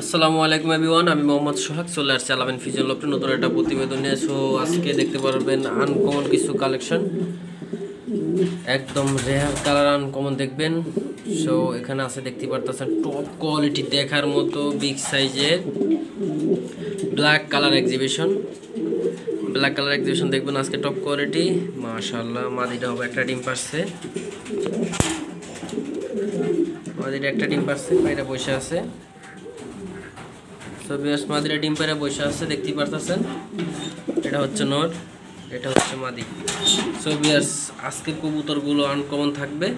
আসসালামু আলাইকুম এভরিওয়ান, আমি মোহাম্মদ সোহাগ চলে আসছি আলামিন ফিজিয়ান লফটে নতুন একটা প্রতিবেদন নিয়ে। সো আজকে দেখতে পারবেন আনকমন কিছু কালেকশন, একদম রেয়ার কালার আনকমন দেখবেন। সো এখানে আছে দেখতে পারতেছেন টপ কোয়ালিটি দেখার মতো বিগ সাইজের ব্ল্যাক কালার এক্সিবিশন দেখবেন আজকে টপ কোয়ালিটি। মাশাআল্লাহ, মাদিটা হবে একটা ডিম পারছে, বাইরে বসে আছে। সো বিয়াস মাদিরা ডিম পারে বসে আছে, দেখতেই পারতেছেন। এটা হচ্ছে নর, এটা হচ্ছে মাদি। সো বিয়াস আজকের কবুতরগুলো আনকমন থাকবে,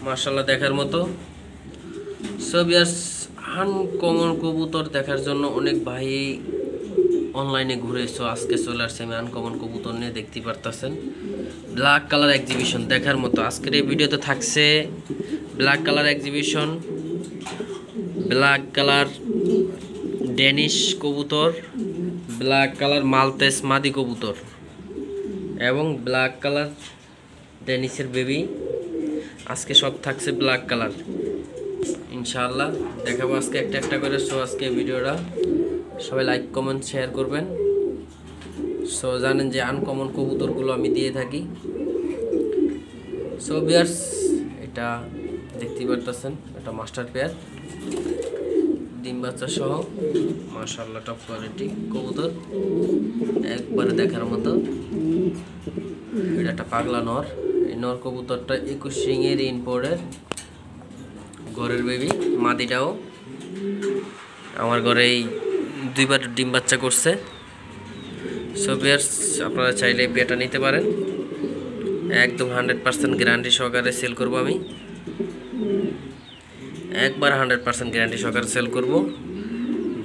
মাশাআল্লাহ দেখার মতো। সো বিয়াস আনকমন কবুতর দেখার জন্য অনেক ভাই অনলাইনে ঘুরে, সো আজকে চলে আসছে আমি আনকমন কবুতর নিয়ে। দেখতেই পারতেছেন ব্ল্যাক কালার এক্সিবিশন দেখার মতো। আজকের এই ভিডিওতে থাকছে black colour exhibition, black colour Danish কবুতর, ব্ল্যাক কালার মালতেস মাদি কবুতর এবং ব্ল্যাক কালার ডেনিসের বেবি। আজকে সব থাকছে ব্ল্যাক কালার, ইনশাআল্লাহ দেখাবো আজকে একটা একটা করে। সো আজকে ভিডিওটা সবাই লাইক কমেন্ট শেয়ার করবেন। সো জানেন যে আনকমন কবুতরগুলো আমি দিয়ে থাকি। সো বিয়ার্স এটা দেখতেই পারতেছেন, এটা মাস্টার পেয়ার, ডিম বাচ্চা সহ, মাশাআল্লাহ টপ কোয়ালিটি কবুতর, একবারে দেখার মতো। এটা একটা পাগলা নর, এই নর কবুতরটা 21 সিংয়ের ইনপোর্টের ঘরের বেবি। মাদিটাও আমার ঘরেই দুইবার ডিম বাচ্চা করছে। সো বিয়ার্স আপনারা চাইলে এই পেয়ারটা নিতে পারেন, একদম 100% গ্যারান্টি সহকারে সেল করব আমি, একবার 100% গ্যারান্টি সহকারে সেল করব।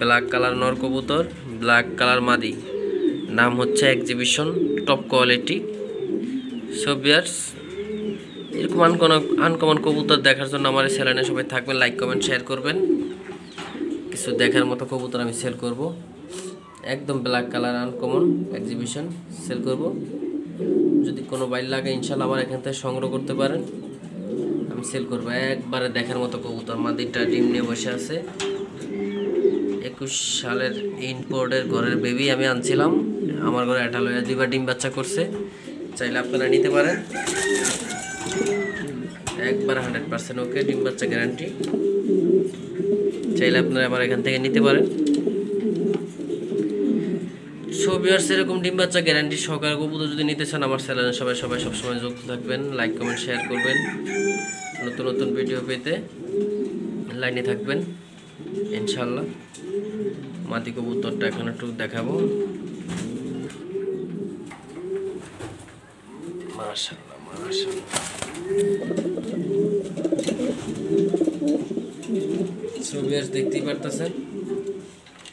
ব্ল্যাক কালার নর কবুতর, ব্ল্যাক কালার মাদি, নাম হচ্ছে এক্সিবিশন, টপ কোয়ালিটি। সো বিয়ার্স এরকম আনকমন কবুতর দেখার জন্য আমার এই চ্যানেলে সবাই থাকবেন, লাইক কমেন্ট শেয়ার করবেন। কিছু দেখার মতো কবুতর আমি সেল করব, একদম black colour uncommon exhibition sale করব। যদি কোনো বাইর লাগে ইনশাআল্লাহ আমার এখান থেকে সংগ্রহ করতে পারেন, আমি সেল করবো। একবারে দেখার মতো কবুতর, মাদিটা ডিম নিয়ে বসে আছে। 21 সালের ইনপোর্টের ঘরের বেবি আমি আনছিলাম, আমার ঘরে এটা লইয়া দুইবার ডিম বাচ্চা করছে। চাইলে আপনারা নিতে পারেন, একবার 100% ওকে, ডিম বাচ্চা গ্যারান্টি। চাইলে আপনারা আমার এখান থেকে নিতে পারেন। সো ভিউয়ার্স এরকম ডিম বাচ্চা গ্যারান্টি সহকারে কবুতর যদি নিতে চান আমার চ্যানেলে সবাই সবসময় যুক্ত থাকবেন, লাইক কমেন্ট শেয়ার করবেন, নতুন নতুন ভিডিও পেতে লাইনে থাকবেন ইনশাআল্লাহ। মাদি কবুতরটা এখন একটু দেখাবো, মাশাআল্লাহ মাশাআল্লাহ। সো ভিউয়ার্স দেখতেই পারতেছেন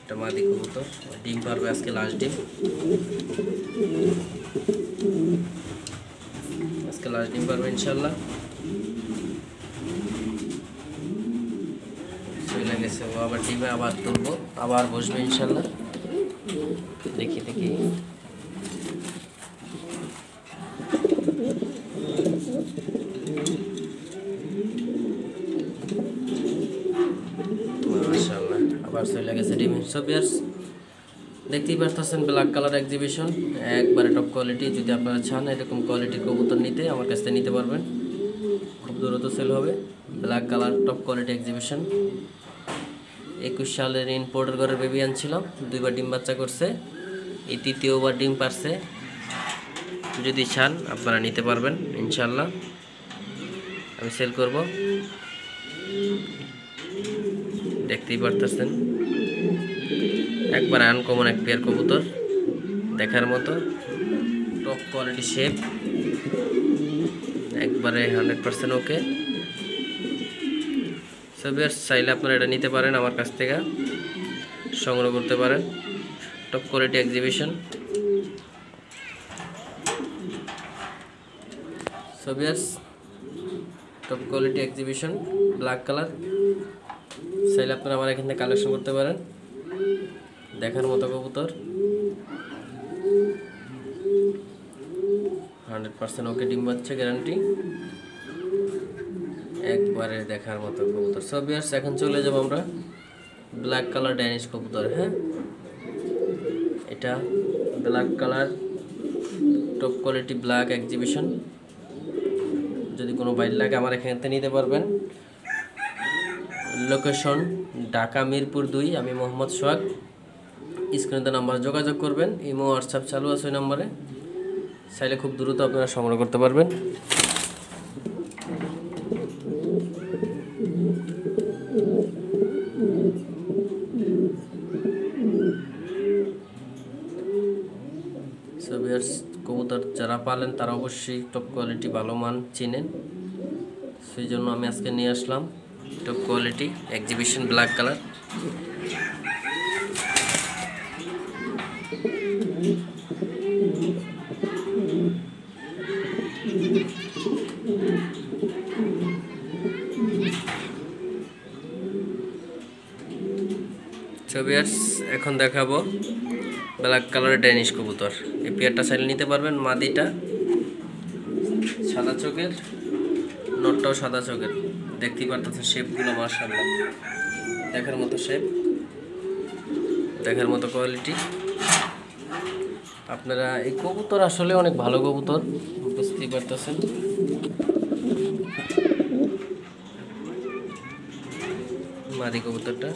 এটা মাদি কবুতর, ডিম পারবে আজকে, লাস্ট ডিম, আজকে লাস্ট ডিম পারবে ইনশাআল্লাহ। চলে গেছে ও, আবার ডিমে আবার তুলবো, আবার বসবে ইনশাআল্লাহ। দেখি মাশাআল্লাহ, আবার চলে গেছে ডিমে। সো ভিউয়ার্স দেখতেই পারতেছেন ব্ল্যাক কালার এক্সিবিশন, একবারে টপ কোয়ালিটি। যদি আপনারা চান এরকম কোয়ালিটির কবুতর নিতে আমার কাছ থেকে নিতে পারবেন, খুব দ্রুত সেল হবে। Black colour top quality exhibition, 21 সালের ইনপোর্টের ঘরের বেবি আনছিলাম, দুইবার ডিম বাচ্চা করছে, এই তৃতীয়বার ডিম পারছে। যদি চান আপনারা নিতে পারবেন ইনশাআল্লাহ, আমি সেল করব। দেখতেই পারতেছেন একবার আনকমন এক পেয়ার কবুতর দেখার মতো, টপ কোয়ালিটি শেপ, একবারে 100% ওকে। সো ভিউয়ার্স চাইলে আপনারা এটা নিতে পারেন, আমার কাছ থেকে সংগ্রহ করতে পারেন, top quality exhibition. So viewers top quality exhibition black colour, চাইলে আপনারা আমার এখান থেকে কালেকশন করতে পারেন, দেখার মতো কবুতর, 100% ওকে, ডিম বাচ্চা গ্যারান্টি, একবারে দেখার মতো কবুতর। সো ভিউয়ার্স এখন চলে যাব আমরা ব্ল্যাক কালার ড্যানিশ কবুতর। হ্যাঁ, এটা black colour top quality black exhibition. যদি কোনো বাইর লাগে আমার এখান থেকে নিতে পারবেন। লোকেশন ঢাকা মিরপুর 2, আমি মোহাম্মদ সোহাগ। স্ক্রিনে নাম্বার যোগাযোগ করবেন, ইমো হোয়াটসঅ্যাপ চালু আছে ওই নাম্বারে, চাইলে খুব দ্রুত আপনারা সংগ্রহ করতে পারবেন। কবুতর যারা পালেন তারা অবশ্যই টপ কোয়ালিটি ভালো মান চিনেন, সেই জন্য আমি আজকে নিয়ে আসলাম top quality exhibition black colour. এখন দেখাবো ব্ল্যাক কালারের ড্যানিশ কবুতর। এই পেয়ারটা চাইলে নিতে পারবেন। মাদিটা সাদা চোখের, নটটাও সাদা চোখের। দেখতেই পারতেছেন শেপগুলো মাশাআল্লাহ, দেখার মতো শেপ, দেখার মতো কোয়ালিটি। আপনারা এই কবুতর আসলে অনেক ভালো কবুতর, বুঝতেই পারতেছেন। মাদি কবুতরটা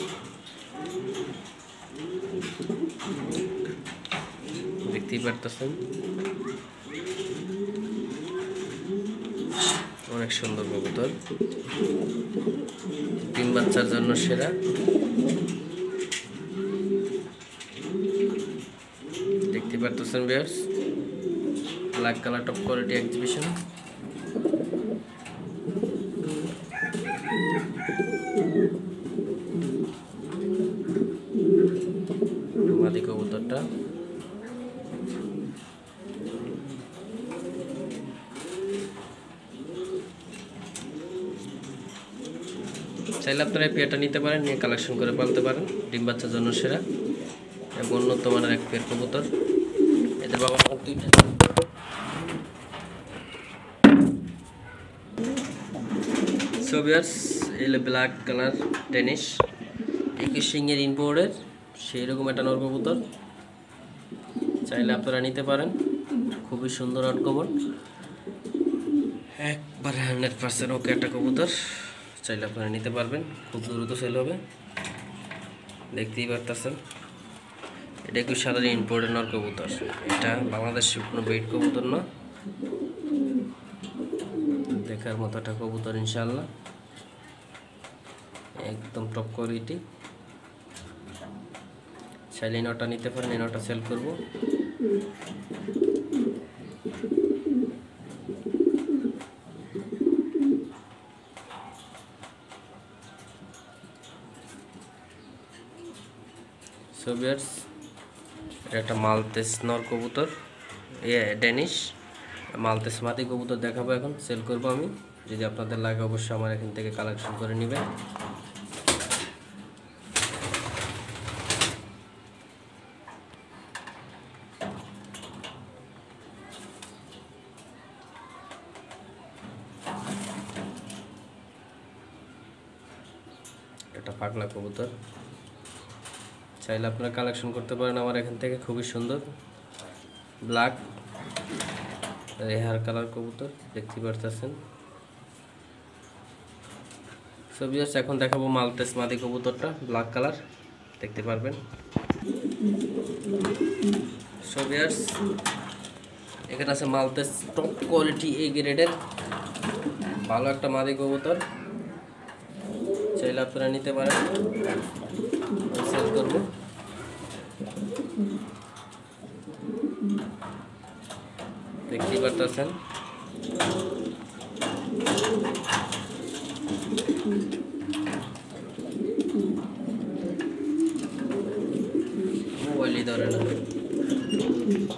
দেখতেই পারতেছেন, অনেক সুন্দর কবুতর, ডিম বাচ্চার জন্য সেরা। দেখতে পারতেছেন viewers, black colour top quality exhibition. মাদি কবুতরটা চাইলে আপনারা এই পেয়ারটা নিতে পারেন, নিয়ে কালেকশন করে পালতে পারেন। ডিম বাচ্চার জন্য সেরা এবং উন্নত মানের এক পেয়ার কবুতর। এদের বাবা মার দুইটা। সো ভিউয়ার্স, এল ব্ল্যাক কালার ড্যানিশ 21 সিংয়ের ইনপোর্টের সেই রকম একটা নর কবুতর, চাইলে আপনারা নিতে পারেন। খুবই সুন্দর আউটকমন, একবার 100% ওকে একটা কবুতর, চাইলে আপনারা নিতে পারবেন। খুব দ্রুত সেল হবে, দেখতেই পারতেছেন। এটা একটু সাধারণ ইম্পোর্টের নর কবুতর, এটা বাংলাদেশের কোনো বেড কবুতর না। দেখার মতো একটা কবুতর ইনশাআল্লাহ, একদম টপ কোয়ালিটি। চাইলে নটা নিতে পারেন, এই নটা সেল করব। সো ভিউয়ার্স, এটা একটা মালতেস নর কবুতর, ড্যানিশ মালতেস মাদি কবুতর দেখাবো, এখন সেল করব আমি। যদি আপনাদের লাগে অবশ্যই আমার এখান থেকে কালেকশন করে নেবেন। এটা পাগলা কবুতর, চাইলে আপনারা কালেকশন করতে পারেন আমার এখান থেকে। খুবই সুন্দর ব্ল্যাক রেহার কালার কবুতর, দেখতে পারতেছেন। সো ভিউয়ার্স, এখন দেখাবো মালতেস মাদি কবুতরটা, ব্ল্যাক কালার, দেখতে পারবেন। সো ভিউয়ার্স, এখানে আছে মালতেস টপ কোয়ালিটি এ গ্রেডের ভালো একটা মাদি কবুতর, চাইলে আপনারা নিতে পারেন, সেল করবো। দেখতেই পারতেছেন মোবাইলই ধরে না,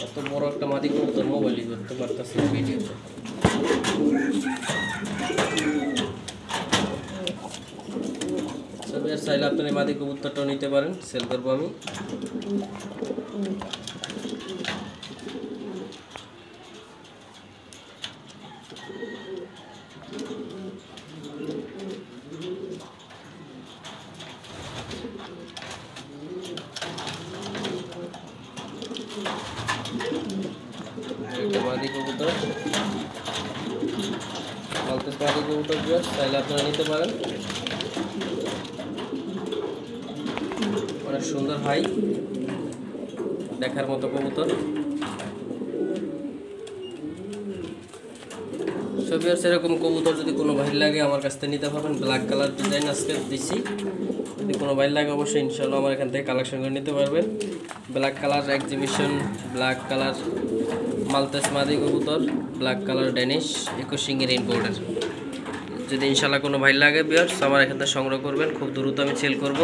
এত বড় একটা মাদি কবুতর মোবাইলই ধরতে পারতেছে না ভিডিওতে। চাইলে আপনার এই মাদি কবুতরটাও নিতে পারেন, সেল করবো আমি। মালতেজ মাদি কবুতর ভিউয়ার্স, চাইলে আপনারা নিতে পারেন। অনেক সুন্দর হাই, দেখার মতো কবুতর। সো ভিউয়ার্স, এরকম কবুতর যদি কোনো ভাই লাগে আমার কাছ থেকে নিতে পারবেন। ব্ল্যাক কালার ডিজাইন আজকে দিচ্ছি, যদি কোনো ভাই লাগে অবশ্যই ইনশাআল্লাহ আমার এখান থেকে কালেকশন করে নিতে পারবেন। Black colour exhibition, black colour Maltese মাদি কবুতর, ব্ল্যাক কালার ড্যানিশ 21 শিঙের ইনপোর্টার। যদি ইনশাআল্লাহ কোনো ভাই লাগে ভিউয়ার্স আমার এখান থেকে সংগ্রহ করবেন, খুব দ্রুত আমি সেল করব।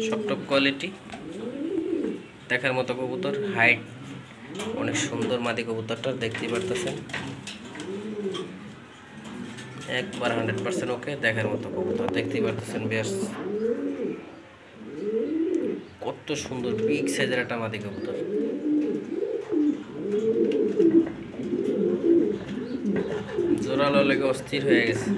সব টপ কোয়ালিটি, দেখার মতো কবুতর, হাইট অনেক সুন্দর মাদি কবুতরটা দেখতেই পারতেছেন। একবার 100% ওকে, দেখার মতো কবুতর দেখতেই পারতেছেন ভিউয়ার্স। কত সুন্দর বিগ সাইজের একটা মাদি কবুতর। জোরালো লেগে অস্থির হয়ে গেছে।